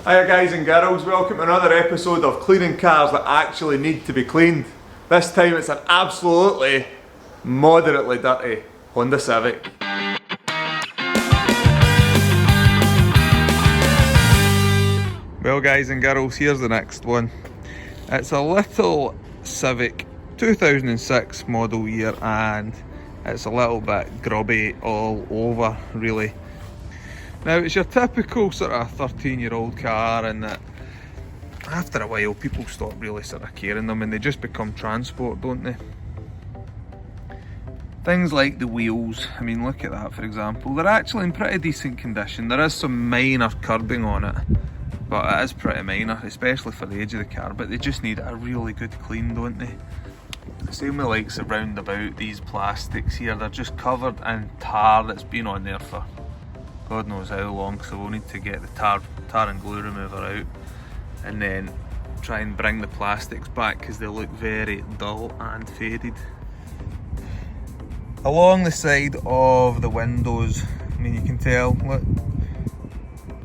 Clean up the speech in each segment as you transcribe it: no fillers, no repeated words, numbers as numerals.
Hiya guys and girls, welcome to another episode of cleaning cars that actually need to be cleaned. This time it's an absolutely moderately dirty Honda Civic. Well guys and girls, here's the next one. It's a little Civic 2006 model year and it's a little bit grubby all over really. Now it's your typical sort of 13-year-old car, and that after a while people stop really sort of caring them and they just become transport, don't they? Things like the wheels, I mean look at that for example, they're actually in pretty decent condition. There is some minor curbing on it, but it is pretty minor, especially for the age of the car, but they just need a really good clean, don't they? Same with likes around about these plastics here, they're just covered in tar that's been on there for God knows how long, so we'll need to get the tar and glue remover out and then try and bring the plastics back because they look very dull and faded. Along the side of the windows, I mean you can tell, look,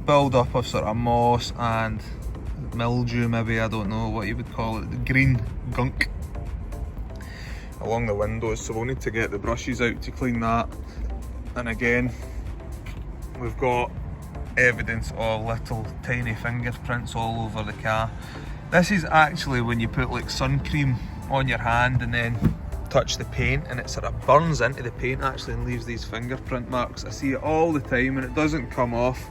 build up of sort of moss and mildew maybe, I don't know what you would call it, the green gunk along the windows, so we'll need to get the brushes out to clean that. And again, we've got evidence of little tiny fingerprints all over the car. This is actually when you put like sun cream on your hand and then touch the paint and it sort of burns into the paint actually and leaves these fingerprint marks. I see it all the time and it doesn't come off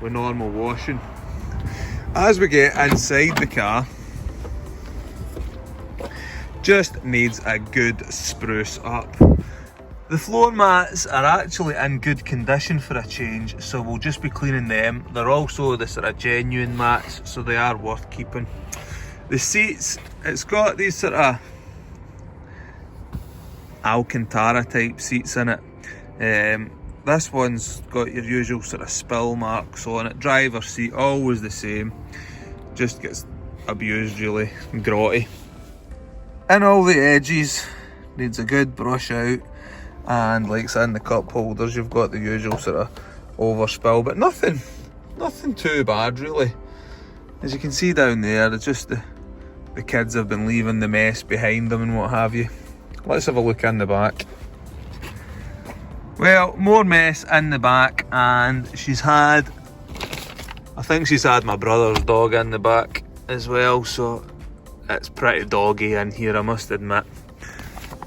with normal washing. As we get inside the car, just needs a good spruce up. The floor mats are actually in good condition for a change, so we'll just be cleaning them. They're also the sort of genuine mats, so they are worth keeping. The seats, it's got these sort of Alcantara type seats in it. This one's got your usual sort of spill marks on it. Driver seat, always the same. Just gets abused really, grotty. And all the edges, needs a good brush out. And like in the cup holders, you've got the usual sort of overspill, but nothing too bad really. As you can see down there, it's just the kids have been leaving the mess behind them and what have you. Let's have a look in the back. Well, more mess in the back, and I think she's had my brother's dog in the back as well, so it's pretty doggy in here, I must admit.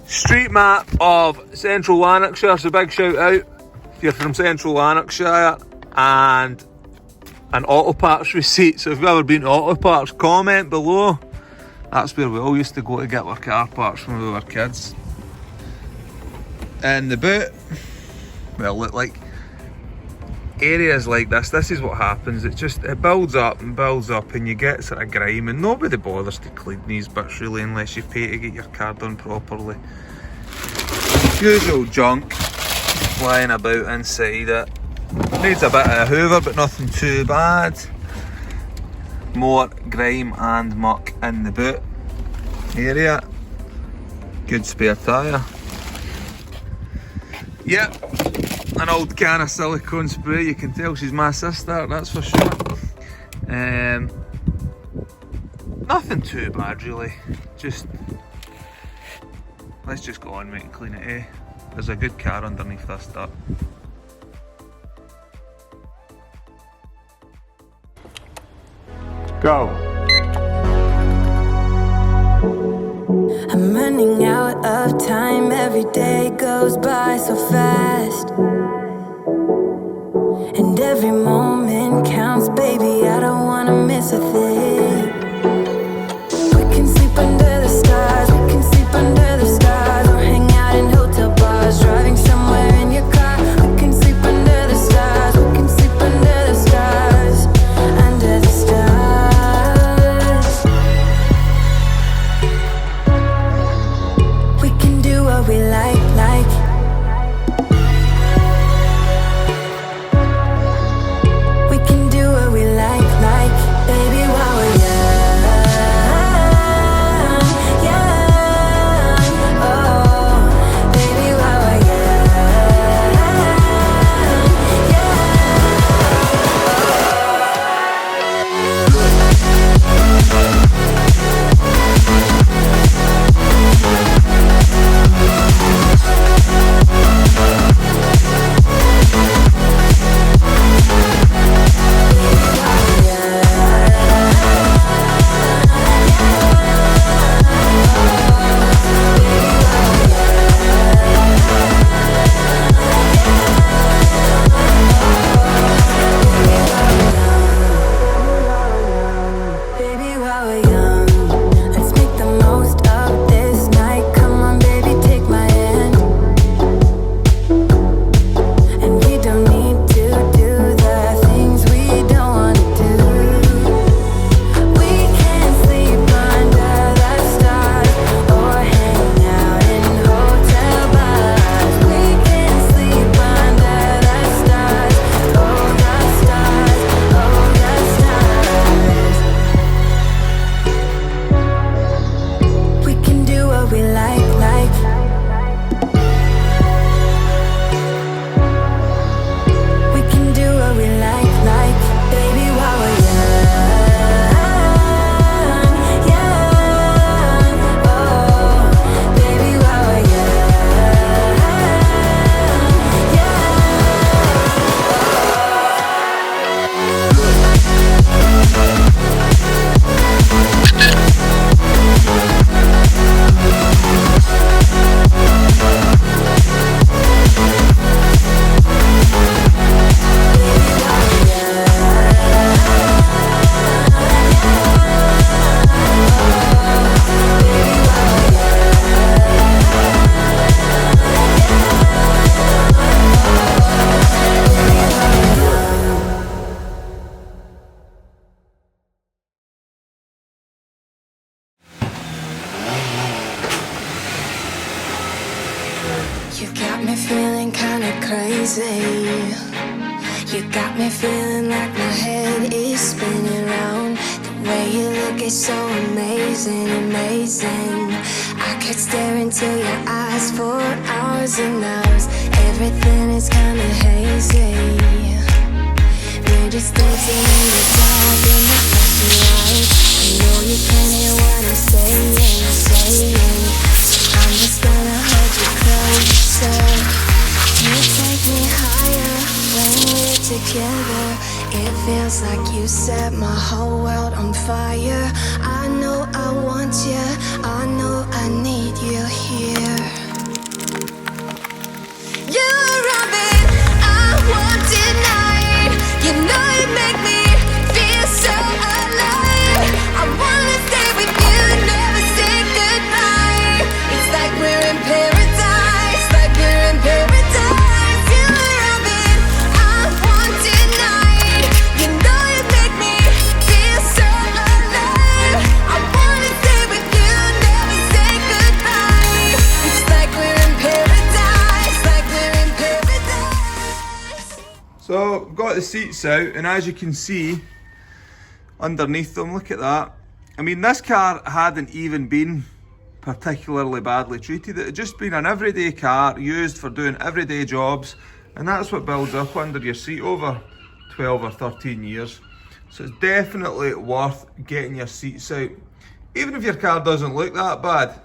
Street map of Central Lanarkshire, so big shout out if you're from Central Lanarkshire, and an auto parts receipt. So if you've ever been to auto parts, comment below. That's where we all used to go to get our car parts when we were kids. And the boot, well, look, like areas like this is what happens. It builds up and you get sort of grime, and nobody bothers to clean these bits really unless you pay to get your car done properly. Usual junk flying about inside it. Needs a bit of a hoover but nothing too bad. More grime and muck in the boot area. Good spare tyre. Yep, an old can of silicone spray. You can tell she's my sister, that's for sure. Nothing too bad really. Let's just go on mate and clean it, eh? There's a good car underneath this stuff. Go. I'm running out of time, every day goes by so fast, and every moment counts, baby, I don't wanna miss a thing. We can sleep under the stars, we can sleep under the stars, or hang out in hotel bars, driving somewhere in your car. We can sleep under the stars, we can sleep under the stars, under the stars. We can do what we like. feeling kinda crazy. You got me feeling like my head is spinning round. The way you look is so amazing, amazing. I could stare into your eyes for hours and hours. Everything is kinda hazy. We're just dancing in the dark in the flashing lights. I know you can't hear what I'm saying. I'm just gonna hold you closer. You take me higher when we're together. It feels like you set my whole world on fire. I know I want you, I know I need you here. You're Robin, I want tonight. You know you make me feel so alive. I wanna stay with you, never say goodbye. It's like we're in paradise, like we're in paradise. You're Robin, I want tonight. You know you make me feel so alive. I wanna stay with you, never say goodbye. It's like we're in paradise, like we're in paradise. So I've got the seats out, and as you can see underneath them, look at that. I mean, this car hadn't even been particularly badly treated. It had just been an everyday car used for doing everyday jobs, and that's what builds up under your seat over 12 or 13 years. So it's definitely worth getting your seats out. Even if your car doesn't look that bad,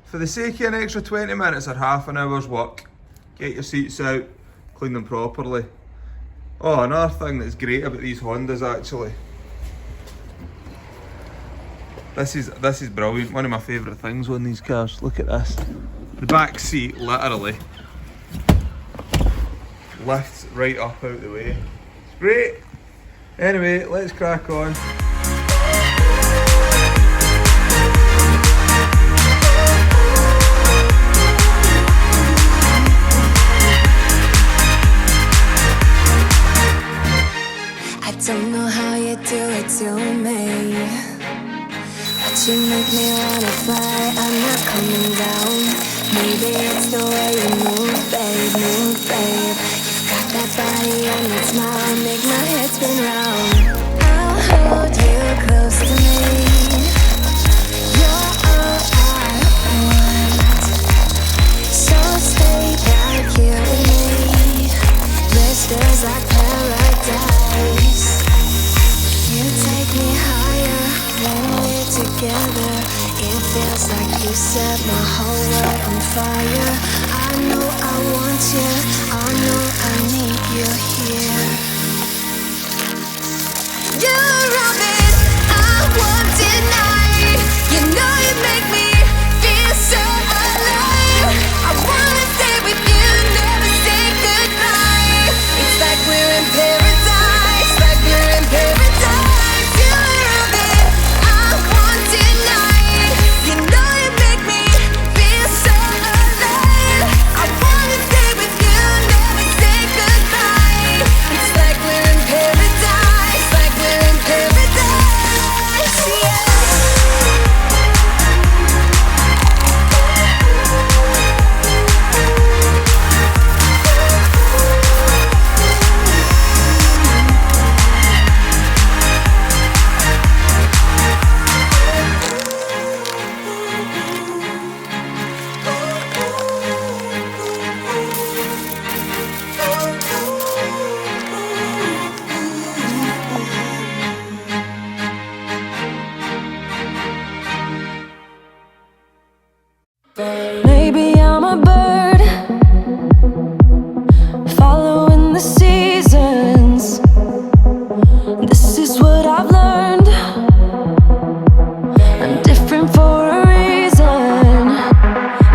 for the sake of an extra 20 minutes or half an hour's work, get your seats out, clean them properly. Oh, another thing that's great about these Hondas actually. This is brilliant. One of my favourite things on these cars. Look at this. The back seat literally lifts right up out the way. It's great. Anyway, let's crack on. I don't know how you do it to me, but you make me wanna fly. I'm not coming down. Maybe it's the way you move, babe, move, babe. You've got that body and that smile, make my head spin round. I'll hold you close to me. You're all I want, so stay right here with me. This feels like paradise. You take me higher when we're together. It feels like you set my whole world on fire. I know I want you, I know I need you here. You're Robin, I want tonight. You know you make me feel so alive. I wanna stay with you, never say goodbye. It's like we're in paradise, like we're in paradise. You're Robin, I want tonight. You know you make me feel so alive. I wanna stay with you, never say goodbye. It's like we're in paradise, like we're in paradise. Yeah. Maybe I'm a bird, following the seasons. This is what I've learned. I'm different for a reason.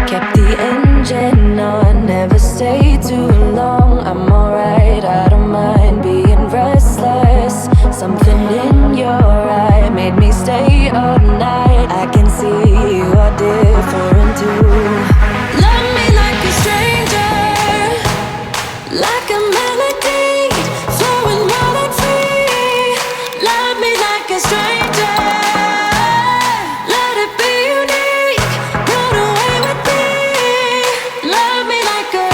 Kept the engine on, never stay too long. I'm alright, I don't mind being restless. Something in your eye made me stay all night. I can see you are different too. Love me like a stranger, like a melody, flowing wild and free. Love me like a stranger, let it be unique. Run away with me. Love me like a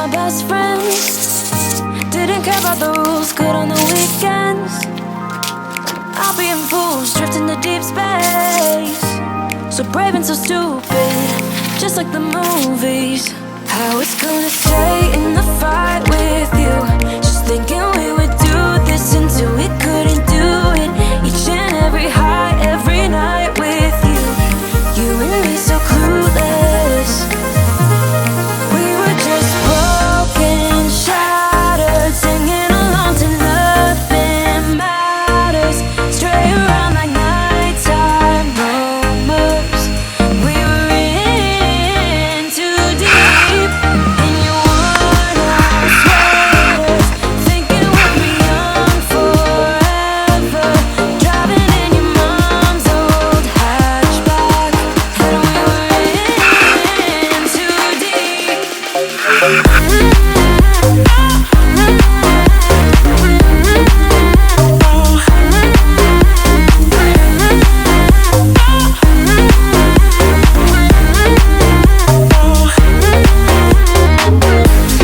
my best friend. Didn't care about the rules, good on the weekends. I'll be in fools, drifting to deep space. So brave and so stupid, just like the movies. I was gonna stay in the fight with you, just thinking we would do this until we couldn't do it. Each and every high, every night with you. You and me so clueless. We were just broken, shattered, singing along to nothing matters. Stray around like nighttime rumors. We were in too deep in your worn-out sweaters, thinking we'd be young forever. Driving in your mom's old hatchback, and we were in too deep.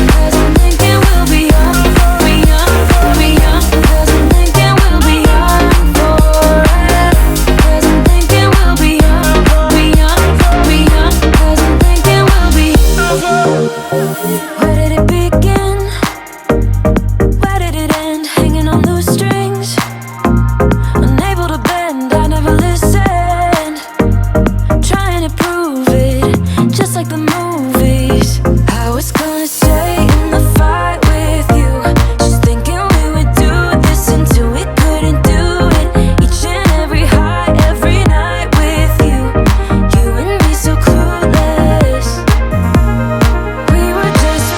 Cause I'm thinking we'll be young, be young, be young. Cause I'm thinking we'll be young forever. Cause I'm thinking we'll be young, be young, be young. Cause I'm thinking we'll be. Where did it begin? Where did it end? Hanging on loose strings, unable to bend. I never listened, trying to prove it, just like the movies. I was gonna stay in the fight with you, just thinking we would do this until we couldn't do it. Each and every high, every night with you. You and me so clueless. We were just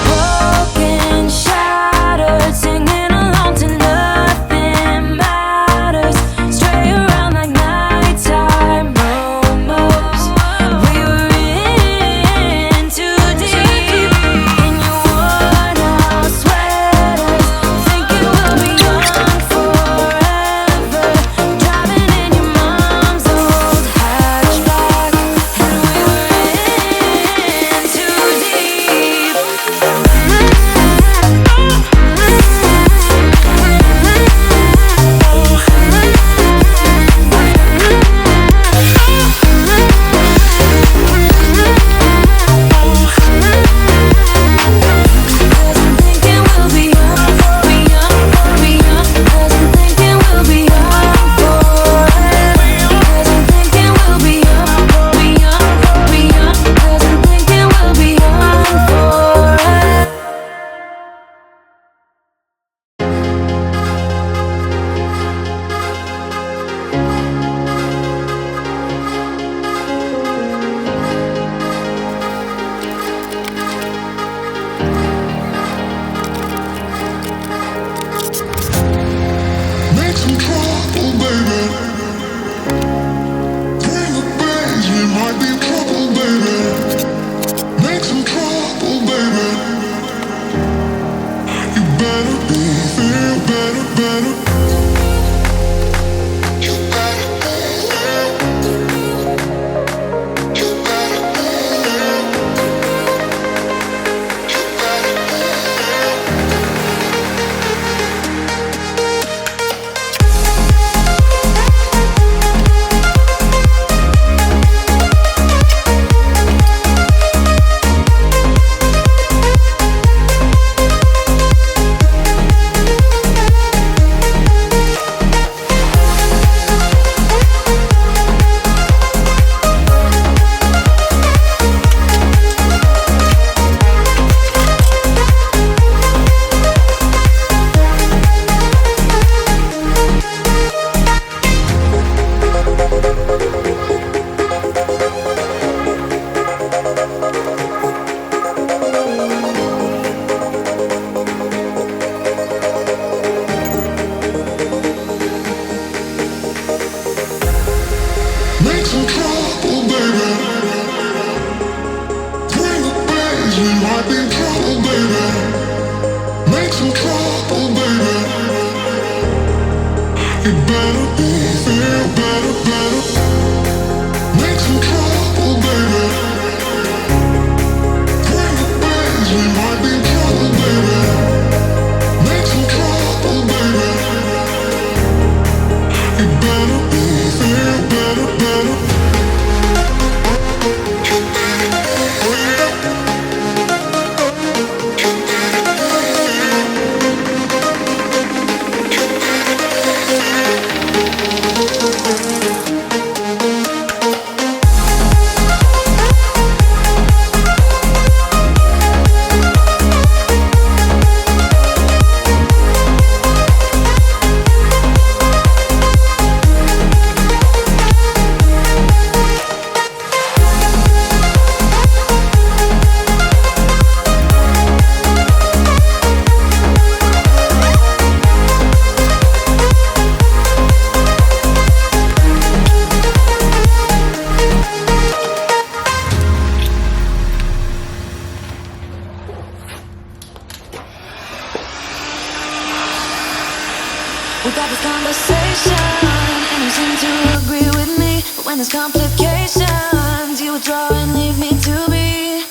We got this conversation, and you seem to agree with me. But when there's complications, you withdraw and leave me to be.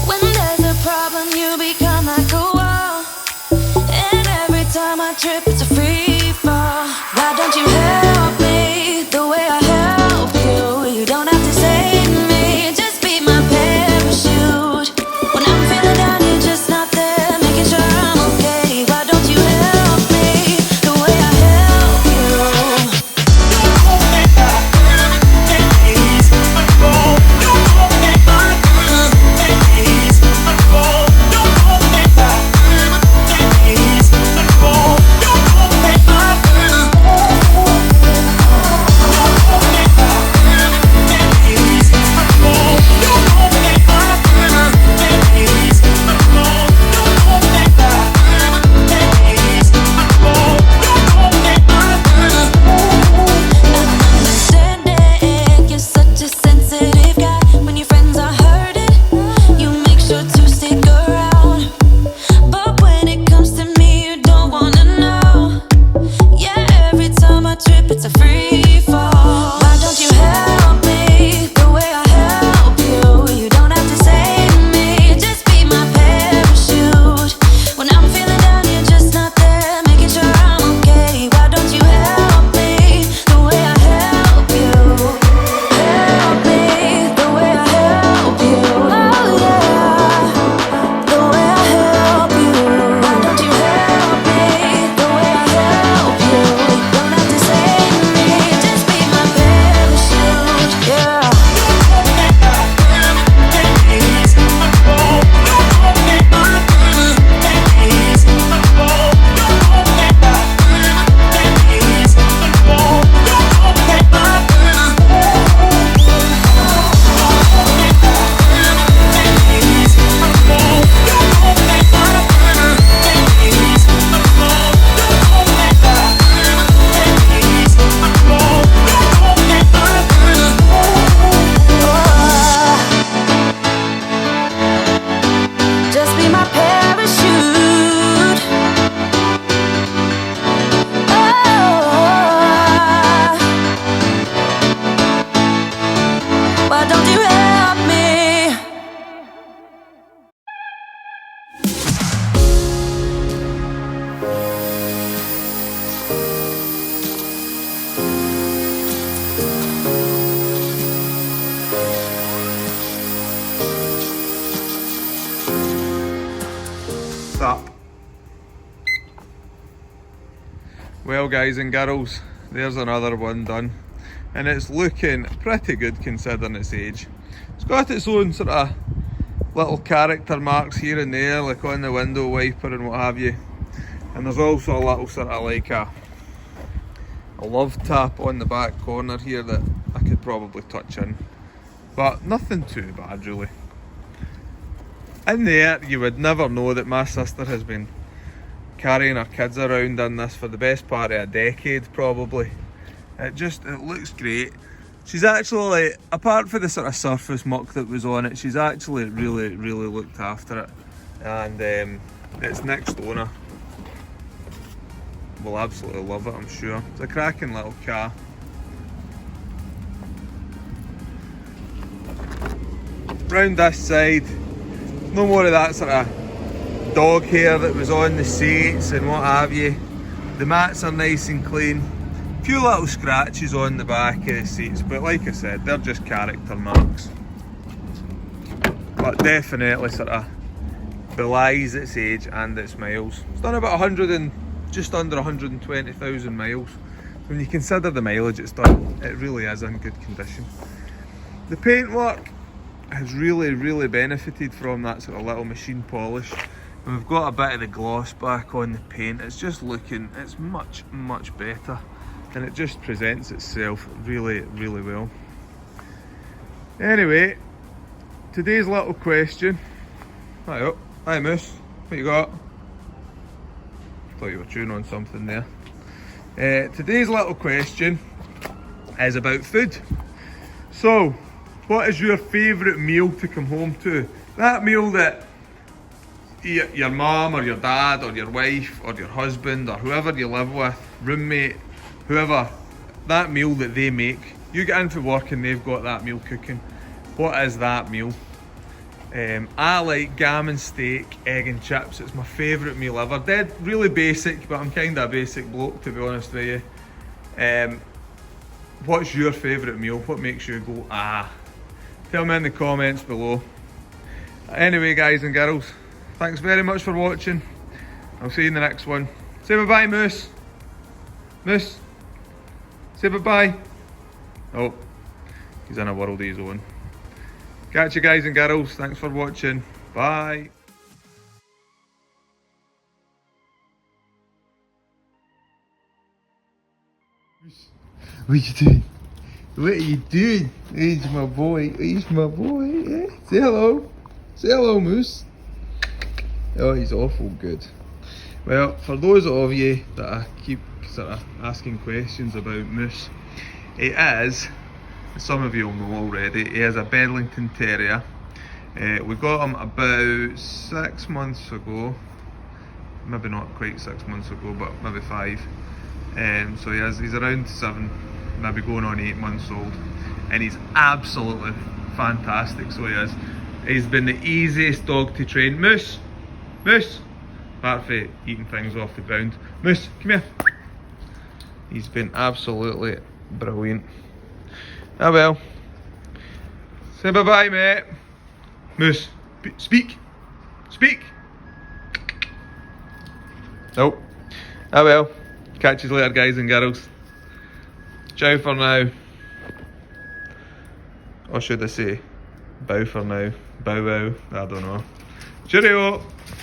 When there's a problem, you become like a wall. And every time I trip, it's a free fall. Why don't you help me the way I help you? You don't have to save me, just be my parachute. When I'm feeling down, you're just not there, making sure I'm okay. Why don't you help me the way I help you? Well guys and girls, there's another one done, and it's looking pretty good considering its age. It's got its own sort of little character marks here and there, like on the window wiper and what have you, and there's also a little sort of like a love tap on the back corner here that I could probably touch in, but nothing too bad really. In there you would never know that my sister has been carrying her kids around in this for the best part of a decade probably. It looks great. She's actually, apart from the sort of surface muck that was on it, she's actually really looked after it, and its next owner will absolutely love it, I'm sure. It's a cracking little car. Round this side, no more of that sort of dog hair that was on the seats and what have you. The mats are nice and clean. A few little scratches on the back of the seats, but like I said, they're just character marks. But definitely sort of belies its age and its miles. It's done about just under 120,000 miles. When you consider the mileage it's done, it really is in good condition. The paintwork has really benefited from that sort of little machine polish. And we've got a bit of the gloss back on the paint. It's just looking, it's much better, and it just presents itself really well. Anyway, today's little question. Hi up, hi Moose, what you got? Thought you were chewing on something there. Today's little question is about food. So, what is your favourite meal to come home to? That meal that your mum or your dad or your wife or your husband or whoever you live with, roommate, whoever, that meal that they make, you get into work and they've got that meal cooking. What is that meal? I like gammon steak, egg and chips. It's my favourite meal ever. Dead really basic, but I'm kind of a basic bloke, to be honest with you. What's your favourite meal? What makes you go, ah? Tell me in the comments below. Anyway, guys and girls, thanks very much for watching. I'll see you in the next one. Say bye-bye, Moose. Moose, say bye-bye. Oh, he's in a world of his own. Catch you guys and girls. Thanks for watching. Bye. What are you doing? What are you doing? He's my boy. He's my boy. Yeah. Say hello. Say hello, Moose. Oh, he's awful good. Well, for those of you that I keep sort of asking questions about Moose, he is, some of you will know already, he is a Bedlington Terrier. We got him about 6 months ago, maybe not quite 6 months ago, but maybe 5. So he's around 7, maybe going on 8 months old, and he's absolutely fantastic, so he is. He's been the easiest dog to train. Moose! Moose! Apart from eating things off the ground. Moose, come here! He's been absolutely brilliant. Oh well. Say bye-bye, mate. Moose, speak. Speak. Nope. Oh well. Catch you later, guys and girls. Ciao for now. Or should I say, bow for now. Bow wow. I don't know. Cheerio.